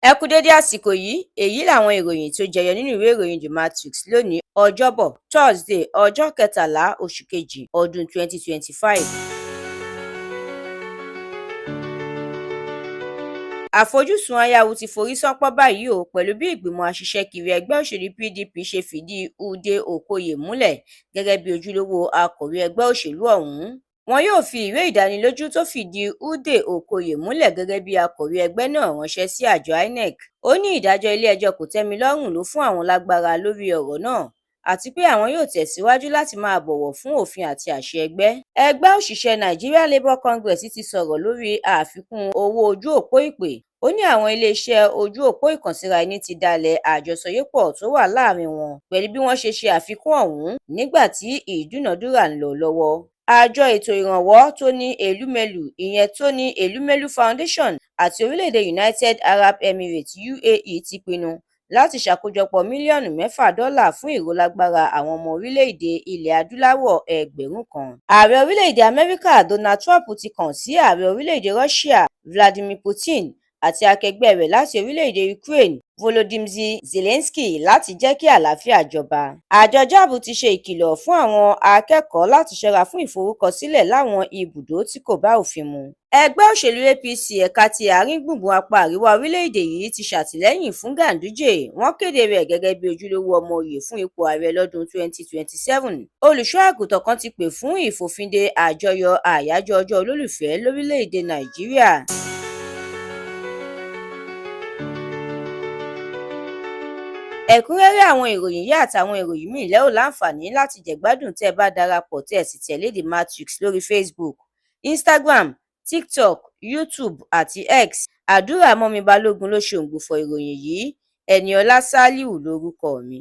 Ẹ kú dédé àsìkò yìí, èyí làwọn ìròyìn tó jẹyọ nínú ìwé ìròyìn The Matrix lónìí Ọjọ́bọ̀ Thursday ọjọ́ 13 oṣù kejì ọdún 2025. Àfojúsùn Anyanwu ti forí ṣánpọ́ báyìí o pẹ̀lú bí ìgbìmọ̀ aṣiṣẹ́kiri ẹgbẹ́ òṣèlú PDP ṣe fìdí Ude Okoye múlẹ̀ gẹ́gẹ́ bí ojúlówó akọ̀wé ẹgbẹ́ òṣèlú ọ̀hún. Wọn yóò fi ìwé ìdánilójú tó fìdí Ude Okoye múlẹ̀ gẹ́gẹ́ bí akọ̀wé ẹgbẹ́ náà ránṣẹ́ sí àjọ INEC. Ó ní ìdájọ́ ilé-ẹjọ́ kòtẹ́milọ́rùn ló fún àwọn lágbára lórí ọ̀rọ̀ náà àti pé àwọn yóò tẹ̀síwájú láti máa bọ̀wọ̀ fún òfin àti àṣẹ ẹgbẹ́. Ẹgbẹ́ òṣìṣẹ́ Nigeria Labour Congress ti sọ̀rọ̀ lórí àfikún owó ojú òpó ìpè. Ó ní àwọn iléeṣẹ́ ojú òpó ìkànsíra ẹni ti dalẹ̀ àjọsọyépọ̀ tó wà láàrin wọn pẹ̀lú bí wọ́n ṣe àfikún ọ̀hún nígbà tí ìdúnàdúrà ń lọ lọ́wọ́. Àjọ ètò ìrànwọ́ Tony Elumelu ìyẹn Tony Elumelu Foundation àti orílẹ̀-èdè United Arab Emirates UAE ti pinnu láti ṣàkójọpọ̀ mílíọ̀nù $6 fún ìrólágbára àwọn ọmọ orílẹ̀-èdè ilẹ̀ adúláwọ̀ 1,000 kan. Ààrẹ orílẹ̀-èdè Amẹ́ríkà Donald Trump ti kàn sí ààrẹ orílẹ̀-èdè Russia Vladimir Putin àti akẹgbẹ́ rẹ̀ láti orílẹ̀-èdè Ukraine Volodymyr Zelensky láti jẹ́ kí àlàáfíà jọba. Àjọ JAMB ti ṣe ìkìlọ̀ fún àwọn akẹ́kọ̀ọ́ láti ṣọ́ra fún ìforúkọsílẹ̀ láwọn ibùdó tí kò bá òfin mu. Ẹgbẹ́ òṣèlú APC ẹ̀ka ti àárín gbùngbùn apá àríwá orílẹ̀-èdè yìí ti ṣàtìlẹ́yìn fún Ganduje. Wọ́n kéde rẹ̀ gẹ́gẹ́ bí ojúlówó ọmọ oyè fún ipò ààrẹ lọ́dún 2027. Olùṣọ́ àgùntàn kan ti pè fún ìfòfinde àjọyọ̀ àyájọ́ ọjọ́ olólùfẹ́ lórílẹ̀-èdè Nàìjíríà. Ẹ̀kúnrẹ́rẹ́ àwọn ìròyìn yìí àtàwọn ìròyìn míì lẹ́ ò láǹfààní láti jẹ̀gbádùn tẹ́ ẹ bá darapọ̀ tẹ́ ẹ sì tẹ̀lé The Matrix lórí Facebook, Instagram, TikTok, YouTube àti X. Àdúrà mọ́mi Balógun ló ṣe òǹgbùfọ̀ ìròyìn yìí. Ẹniọlá Sálíù lórúkọ mi.